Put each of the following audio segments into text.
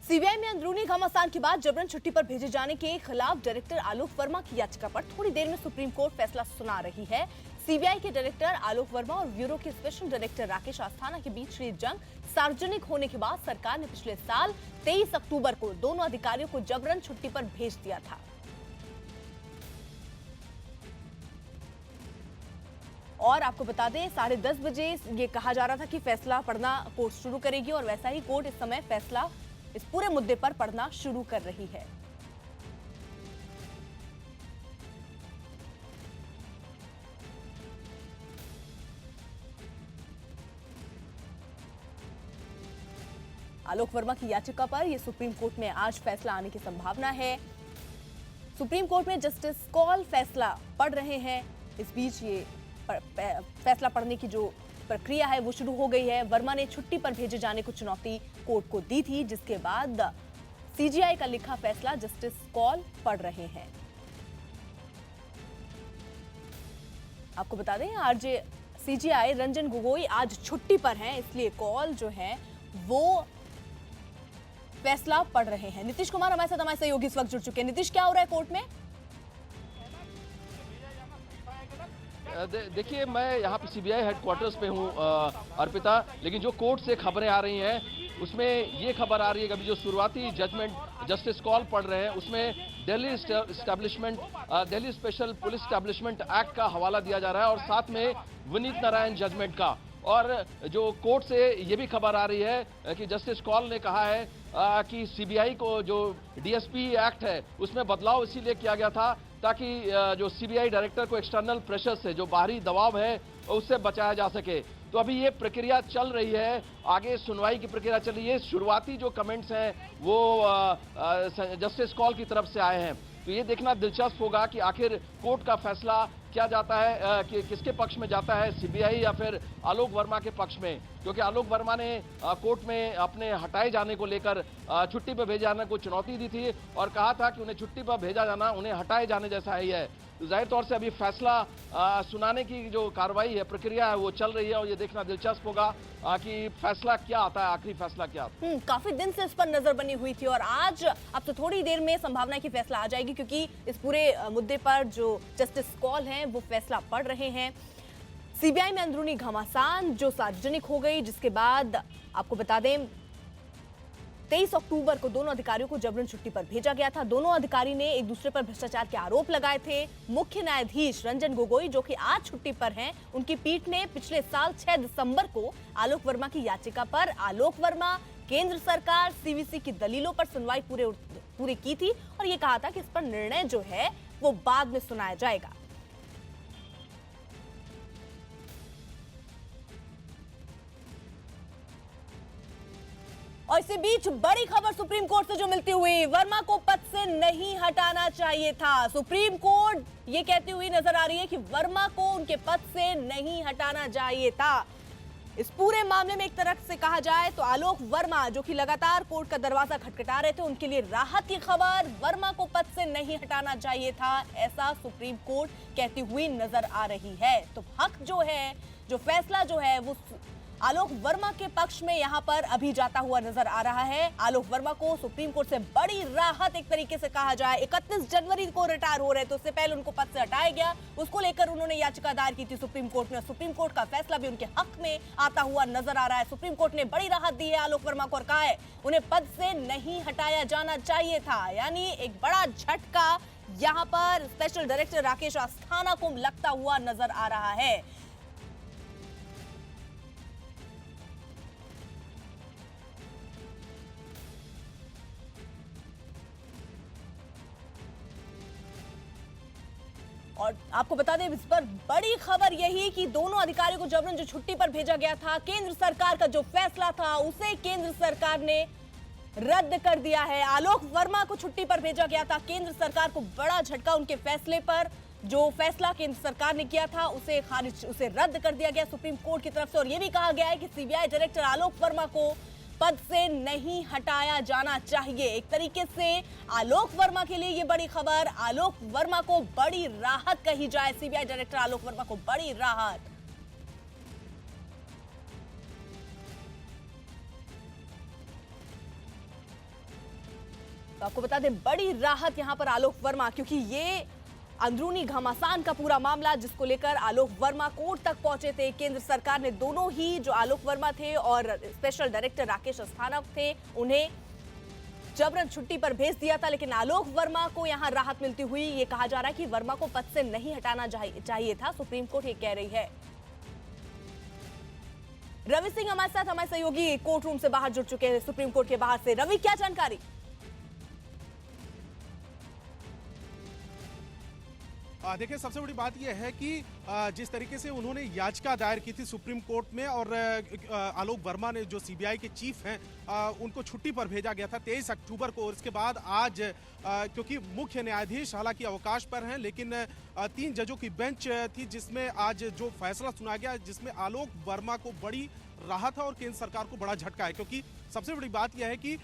CBI में अंदरूनी घमासान के बाद जबरन छुट्टी पर भेजे जाने के खिलाफ डायरेक्टर आलोक वर्मा की याचिका पर थोड़ी देर में सुप्रीम कोर्ट फैसला सुना रही है। सीबीआई के डायरेक्टर आलोक वर्मा और ब्यूरो के स्पेशल डायरेक्टर राकेश अस्थाना के बीच ये जंग सार्वजनिक होने के बाद सरकार ने पिछले साल 23 अक्टूबर को दोनों अधिकारियों को जबरन छुट्टी पर भेज दिया था। और आपको बता दें 10:30 बजे ये कहा जा रहा था कि फैसला पढ़ना कोर्ट शुरू करेगी और वैसा ही कोर्ट इस समय फैसला इस पूरे मुद्दे पर पढ़ना शुरू कर रही है। आलोक वर्मा की याचिका पर यह सुप्रीम कोर्ट में आज फैसला आने की संभावना है। सुप्रीम कोर्ट में जस्टिस कॉल फैसला पढ़ रहे हैं। इस बीच ये फैसला पढ़ने की जो प्रक्रिया है वो शुरू हो गई है। वर्मा ने छुट्टी पर भेजे जाने को चुनौती कोर्ट को दी थी, जिसके बाद सीजीआई का लिखा फैसला जस्टिस कॉल पढ़ रहे हैं। आपको बता दें आज सीजीआई रंजन गोगोई आज छुट्टी पर हैं, इसलिए कॉल जो है वो फैसला पढ़ रहे हैं। नीतीश कुमार हमारे सहयोगी इस वक्त जुड़ चुके हैं। नीतीश, क्या हो रहा है कोर्ट में? देखिए, मैं यहाँ पे सीबीआई हेडक्वार्टर्स पे हूँ अर्पिता, लेकिन जो कोर्ट से खबरें आ रही हैं उसमें ये खबर आ रही है कि अभी जो शुरुआती जजमेंट जस्टिस कॉल पढ़ रहे हैं उसमें Delhi special police establishment act का हवाला दिया जा रहा है और साथ में विनीत नारायण जजमेंट का। और जो कोर्ट से ये भी खबर आ रही है कि जस्टिस कॉल ने कहा है कि सीबीआई को जो डीएसपी एक्ट है उसमें बदलाव इसीलिए किया गया था ताकि जो सीबीआई डायरेक्टर को एक्सटर्नल प्रेशर से, जो बाहरी दबाव है, उससे बचाया जा सके। तो अभी ये प्रक्रिया चल रही है, आगे सुनवाई की प्रक्रिया चल रही है। शुरुआती जो कमेंट्स हैं वो जस्टिस कॉल की तरफ से आए हैं, तो ये देखना दिलचस्प होगा कि आखिर कोर्ट का फैसला क्या जाता है, कि किसके पक्ष में जाता है, सीबीआई या फिर आलोक वर्मा के पक्ष में। क्योंकि आलोक वर्मा ने कोर्ट में अपने हटाए जाने को लेकर, छुट्टी पर भेजे जाने को चुनौती दी थी और कहा था कि उन्हें छुट्टी पर भेजा जाना उन्हें हटाए जाने जैसा ही है। तो जाहिर तौर से अभी फैसला सुनाने की जो कार्रवाई है, प्रक्रिया है, वो चल रही है और ये देखना दिलचस्प होगा कि फैसला क्या आता है, आखिरी फैसला क्या आता है। काफी दिन से इस पर नजर बनी हुई थी और आज अब तो थोड़ी देर में संभावना है कि फैसला आ जाएगी, क्योंकि इस पूरे मुद्दे पर जो जस्टिस कॉल हैं वो फैसला पढ़ रहे हैं। सीबीआई में अंदरूनी घमासान जो सार्वजनिक हो गई, जिसके बाद आपको बता दें 23 अक्टूबर को दोनों अधिकारियों को जबरन छुट्टी पर भेजा गया था। दोनों अधिकारी ने एक दूसरे पर भ्रष्टाचार के आरोप लगाए थे। मुख्य न्यायाधीश रंजन गोगोई, जो कि आज छुट्टी पर हैं, उनकी पीठ ने पिछले साल 6 दिसंबर को आलोक वर्मा की याचिका पर आलोक वर्मा, केंद्र सरकार, सीवीसी की दलीलों पर सुनवाई पूरी की थी और ये कहा था कि इस पर निर्णय जो है वो बाद में सुनाया जाएगा। और इसी बीच बड़ी खबर सुप्रीम कोर्ट से जो मिलती हुई, वर्मा को पद से नहीं हटाना चाहिए था। सुप्रीम कोर्ट ये कहती हुई नजर आ रही है कि वर्मा को उनके पद से नहीं हटाना चाहिए था। इस पूरे मामले में एक तरफ से कहा जाए तो आलोक वर्मा, जो कि लगातार कोर्ट का दरवाजा खटखटा रहे थे, उनके लिए राहत की खबर, वर्मा को पद से नहीं हटाना चाहिए था, ऐसा सुप्रीम कोर्ट कहती हुई नजर आ रही है। तो हक जो है, जो फैसला जो है वो आलोक वर्मा के पक्ष में यहां पर अभी जाता हुआ नजर आ रहा है। आलोक वर्मा को सुप्रीम कोर्ट से बड़ी राहत एक तरीके से कहा जाए। 31 जनवरी को रिटायर हो रहे थे, उससे पहले उनको पद से हटाया गया, उसको लेकर उन्होंने याचिका दायर की थी सुप्रीम कोर्ट में। सुप्रीम कोर्ट का फैसला भी उनके हक में आता हुआ नजर आ रहा है। सुप्रीम कोर्ट ने बड़ी राहत दी है आलोक वर्मा को और कहा है उन्हें पद से नहीं हटाया जाना चाहिए था। यानी एक बड़ा झटका यहां पर स्पेशल डायरेक्टर राकेश अस्थाना को लगता हुआ नजर आ रहा है। और आपको बता दें इस पर बड़ी खबर यही कि दोनों अधिकारियों को जबरन जो छुट्टी पर भेजा गया था, केंद्र सरकार का जो फैसला था उसे केंद्र सरकार ने रद्द कर दिया है। आलोक वर्मा को छुट्टी पर भेजा गया था, केंद्र सरकार को बड़ा झटका, उनके फैसले पर जो फैसला केंद्र सरकार ने किया था उसे रद्द कर दिया गया सुप्रीम कोर्ट की तरफ से। और यह भी कहा गया है कि सीबीआई डायरेक्टर आलोक वर्मा को पद से नहीं हटाया जाना चाहिए। एक तरीके से आलोक वर्मा के लिए ये बड़ी खबर, आलोक वर्मा को बड़ी राहत कही जाए, सीबीआई डायरेक्टर आलोक वर्मा को बड़ी राहत। तो आपको बता दें बड़ी राहत यहां पर आलोक वर्मा, क्योंकि ये अंदरूनी घमासान का पूरा मामला जिसको लेकर आलोक वर्मा कोर्ट तक पहुंचे थे। केंद्र सरकार ने दोनों ही जो आलोक वर्मा थे और स्पेशल डायरेक्टर राकेश अस्थाना थे उन्हें जबरन छुट्टी पर भेज दिया था, लेकिन आलोक वर्मा को यहां राहत मिलती हुई ये कहा जा रहा है कि वर्मा को पद से नहीं हटाना चाहिए था। सुप्रीम कोर्ट ये कह रही है। रवि सिंह हमारे साथ, हमारे सहयोगी कोर्ट रूम से बाहर जुड़ चुके हैं, सुप्रीम कोर्ट के बाहर से। रवि, क्या जानकारी? देखिए, सबसे बड़ी बात यह है कि जिस तरीके से उन्होंने याचिका दायर की थी सुप्रीम कोर्ट में और आलोक वर्मा ने जो सीबीआई के चीफ हैं उनको छुट्टी पर भेजा गया था 23 अक्टूबर को, और इसके बाद आज क्योंकि मुख्य न्यायाधीश हालांकि अवकाश पर हैं, लेकिन 3 जजों की बेंच थी जिसमें आज जो फैसला सुना गया जिसमें आलोक वर्मा को बड़ी राहत है और केंद्र सरकार को बड़ा झटका है। क्योंकि सबसे बड़ी बात यह है कि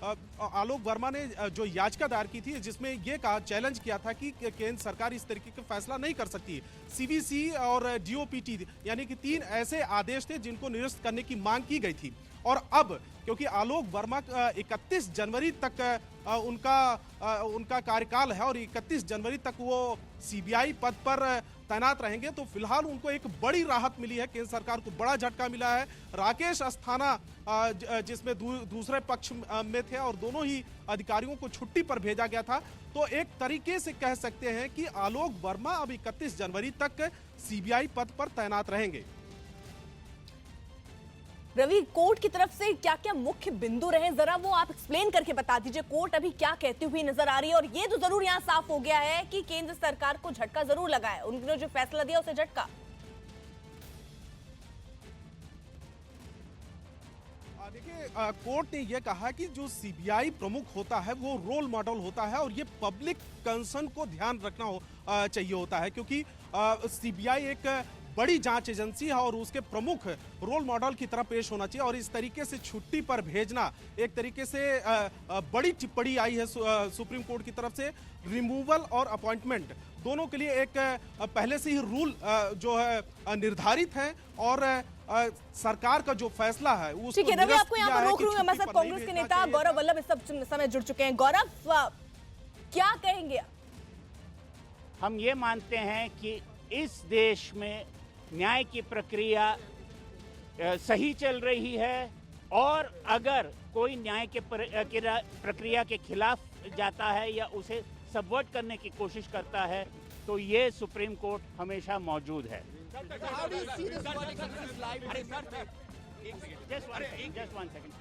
आलोक वर्मा ने जो याचिका दायर की थी जिसमें यह कहा, चैलेंज किया था कि केंद्र सरकार इस तरीके का फैसला नहीं कर सकती। सीवीसी और डीओपीटी यानी कि 3 ऐसे आदेश थे जिनको निरस्त करने की मांग की गई थी, और अब क्योंकि आलोक वर्मा 31 जनवरी तक उनका कार्यकाल है और 31 जनवरी तक वो सीबीआई पद पर तैनात रहेंगे, तो फिलहाल उनको एक बड़ी राहत मिली है। केंद्र सरकार को बड़ा झटका मिला है। राकेश अस्थाना जिसमें दूसरे पक्ष में थे और दोनों ही अधिकारियों को छुट्टी पर भेजा गया था, तो एक तरीके से कह सकते हैं कि आलोक वर्मा अब 31 जनवरी तक सीबीआई पद पर तैनात रहेंगे। रवि, कोर्ट की तरफ से क्या क्या मुख्य बिंदु रहे, जरा वो आप एक्सप्लेन करके बता दीजिए। कोर्ट अभी क्या कहती हुई नजर आ रही है, और ये तो जरूर यहाँ साफ हो गया है कि केंद्र सरकार को झटका जरूर लगा है, उन्होंने जो फैसला दिया उसे झटका। देखिए, कोर्ट ने यह कहा कि जो सीबीआई प्रमुख होता है वो रोल मॉडल होता है और ये पब्लिक कंसर्न को ध्यान रखना चाहिए होता है, क्योंकि सीबीआई एक बड़ी जांच एजेंसी है और उसके प्रमुख रोल मॉडल की तरह पेश होना चाहिए। और इस तरीके से छुट्टी पर भेजना एक तरीके से बड़ी टिप्पणी आई है सुप्रीम कोर्ट की तरफ से। रिमूवल और अपॉइंटमेंट दोनों के लिए एक पहले से ही रूल जो है निर्धारित है, और सरकार का जो फैसला है उसको ठीक है रवि, आपको यहाँ पर रोक रही हूँ। हमारे साथ कांग्रेस के नेता गौरव वल्लभ इस समय जुड़ चुके हैं। गौरव, क्या कहेंगे? हम ये मानते हैं कि इस देश में न्याय की प्रक्रिया सही चल रही है, और अगर कोई न्याय के प्रक्रिया के खिलाफ जाता है या उसे सबवर्ट करने की कोशिश करता है तो ये सुप्रीम कोर्ट हमेशा मौजूद है। Just one second,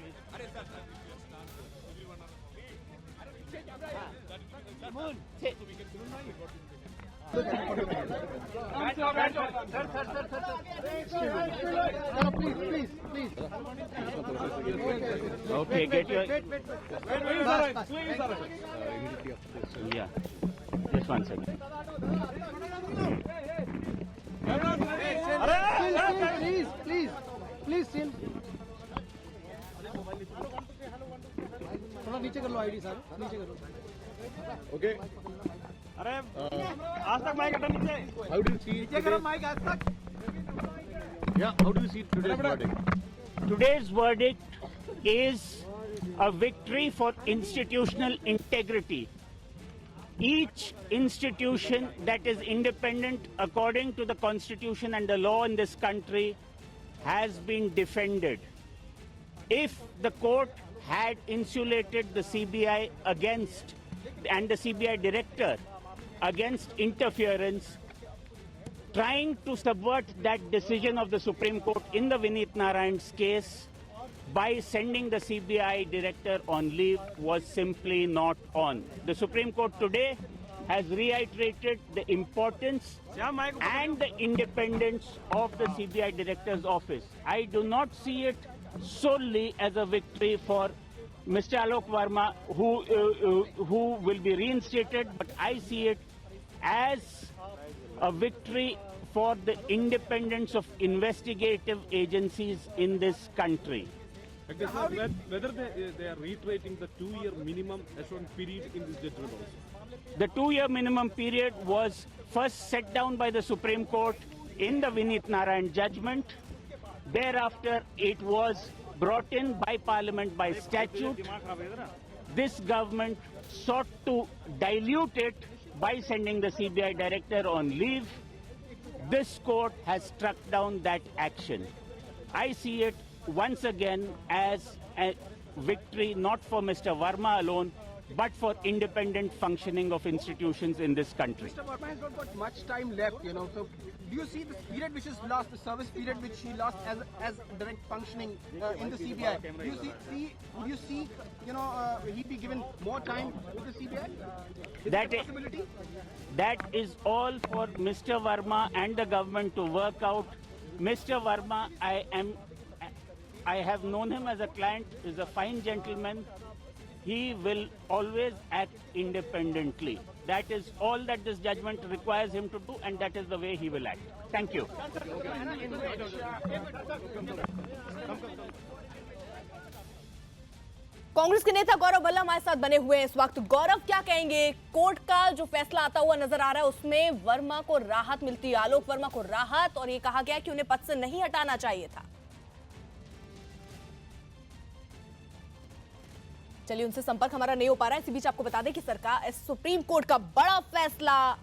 please. Please. Okay, get your. Yeah, just one second. Please, chill. थोड़ा नीचे कर लो आईडी साहब, नीचे कर लो। Okay. अरे आज तक माइक हटा नीचे। How do you see? नीचे करो माइक आज तक। Yeah. How do you see today's verdict? Today's verdict is a victory for institutional integrity. Each institution that is independent according to the constitution and the law in this country has been defended. If the court had insulated the CBI against, and the CBI director against interference, trying to subvert that decision of the Supreme Court in the Vineet Narayan's case by sending the CBI director on leave was simply not on. The Supreme Court today has reiterated the importance and the independence of the CBI director's office. I do not see it solely as a victory for Mr. Alok Verma, who will be reinstated, but I see it as a victory for the independence of investigative agencies in this country. Whether they are reiterating the 2-year minimum assurance period in this judgment also? The 2-year minimum period was first set down by the Supreme Court in the Vineet Narayan judgment. Thereafter, it was brought in by Parliament by statute. this government sought to dilute it by sending the CBI director on leave. This court has struck down that action. I see it once again as a victory not for Mr. Verma alone, but for independent functioning of institutions in this country. Mr. Verma has not got much time left, so do you see this period which is lost, the service period which he lost as direct functioning in the CBI? Do you see, he'd be given more time with the CBI? Is that a possibility? That is all for Mr. Verma and the government to work out. Mr. Verma, I have known him as a client, is a fine gentleman. He will always act independently. That is all that this judgment requires him to do, and that is the way he will act. Thank you. Congress के नेता गौरव भल्ला हमारे साथ बने हुए हैं इस वक्त। गौरव, क्या कहेंगे? कोर्ट का जो फैसला आता हुआ नजर आ रहा है उसमें वर्मा को राहत मिलती है, आलोक वर्मा को राहत, और ये कहा गया कि उन्हें पद से नहीं हटाना चाहिए था। चलिए, उनसे संपर्क हमारा नहीं हो पा रहा है। इसी बीच आपको बता दें कि सुप्रीम कोर्ट का बड़ा फैसला।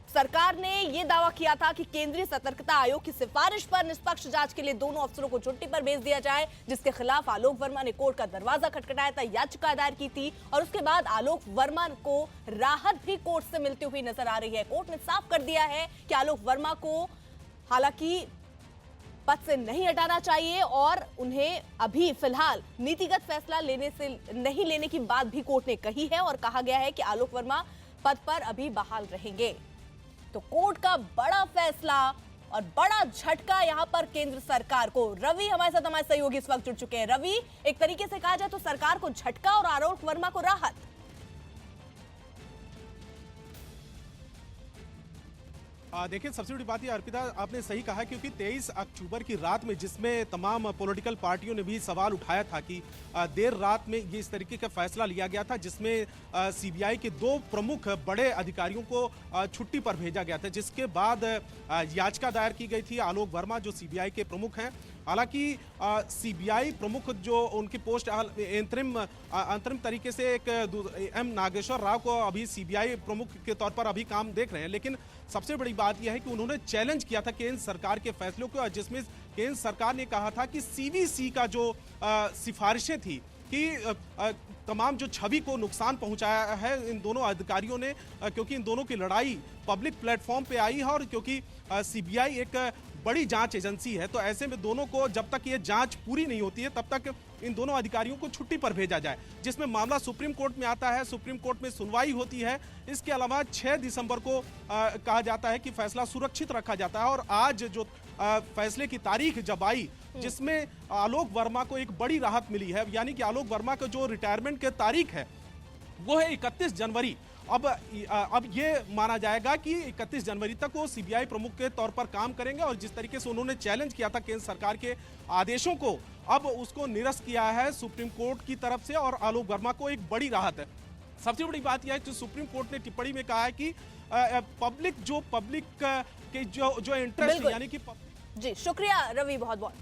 सरकार ने यह दावा किया था कि केंद्रीय सतर्कता आयोग की सिफारिश पर निष्पक्ष जांच के लिए दोनों अफसरों को छुट्टी पर भेज दिया जाए, जिसके खिलाफ आलोक वर्मा ने कोर्ट का दरवाजा खटखटाया था, याचिका दायर की थी, और उसके बाद आलोक वर्मा को राहत भी कोर्ट से मिलती हुई नजर आ रही है। कोर्ट ने साफ कर दिया है कि आलोक वर्मा को हालांकि पद से नहीं हटाना चाहिए और उन्हें अभी फिलहाल नीतिगत फैसला नहीं लेने की बात भी कोर्ट ने कही है, और कहा गया है कि आलोक वर्मा पद पर अभी बहाल रहेंगे। तो कोर्ट का बड़ा फैसला और बड़ा झटका यहां पर केंद्र सरकार को। रवि हमारे साथ, हमारे सहयोगी इस वक्त जुड़ चुके हैं। रवि, एक तरीके से कहा जाए तो सरकार को झटका और आलोक वर्मा को राहत। देखिए, सबसे बड़ी बात ये अर्पिता, आपने सही कहा, क्योंकि 23 अक्टूबर की रात में जिसमें तमाम पॉलिटिकल पार्टियों ने भी सवाल उठाया था कि देर रात में ये इस तरीके का फैसला लिया गया था, जिसमें सीबीआई के 2 प्रमुख बड़े अधिकारियों को छुट्टी पर भेजा गया था, जिसके बाद याचिका दायर की गई थी। आलोक वर्मा जो सीबीआई के प्रमुख हैं, हालांकि सीबीआई प्रमुख जो उनकी पोस्ट अंतरिम तरीके से एक एम नागेश्वर राव को अभी सीबीआई प्रमुख के तौर पर अभी काम देख रहे हैं, लेकिन सबसे बड़ी बात यह है कि उन्होंने चैलेंज किया था केंद्र सरकार के फैसलों को, जिसमें केंद्र सरकार ने कहा था कि सीवीसी का जो सिफारिशें थी कि तमाम जो छवि को नुकसान पहुंचाया है इन दोनों अधिकारियों ने, क्योंकि इन दोनों की लड़ाई पब्लिक प्लेटफॉर्म पे आई है, और क्योंकि सीबीआई एक बड़ी जांच एजेंसी है, तो ऐसे में दोनों को जब तक ये जांच पूरी नहीं होती है तब तक इन दोनों अधिकारियों को छुट्टी पर भेजा जाए, जिसमें मामला सुप्रीम कोर्ट में आता है, सुप्रीम कोर्ट में सुनवाई होती है। इसके अलावा 6 दिसंबर को कहा जाता है कि फैसला सुरक्षित रखा जाता है, और आज जो फैसले की तारीख जब आई, जिसमें आलोक वर्मा को एक बड़ी राहत मिली है, यानी कि आलोक वर्मा का जो रिटायरमेंट की तारीख है वो है 31 जनवरी। अब ये माना जाएगा कि 31 जनवरी तक वो सीबीआई प्रमुख के तौर पर काम करेंगे, और जिस तरीके से उन्होंने चैलेंज किया था केंद्र सरकार के आदेशों को, अब उसको निरस्त किया है सुप्रीम कोर्ट की तरफ से, और आलोक वर्मा को एक बड़ी राहत है। सबसे बड़ी बात यह है कि सुप्रीम कोर्ट ने टिप्पणी में कहा है कि पब्लिक के जो इंटरेस्ट, यानी कि जी शुक्रिया रवि, बहुत बहुत।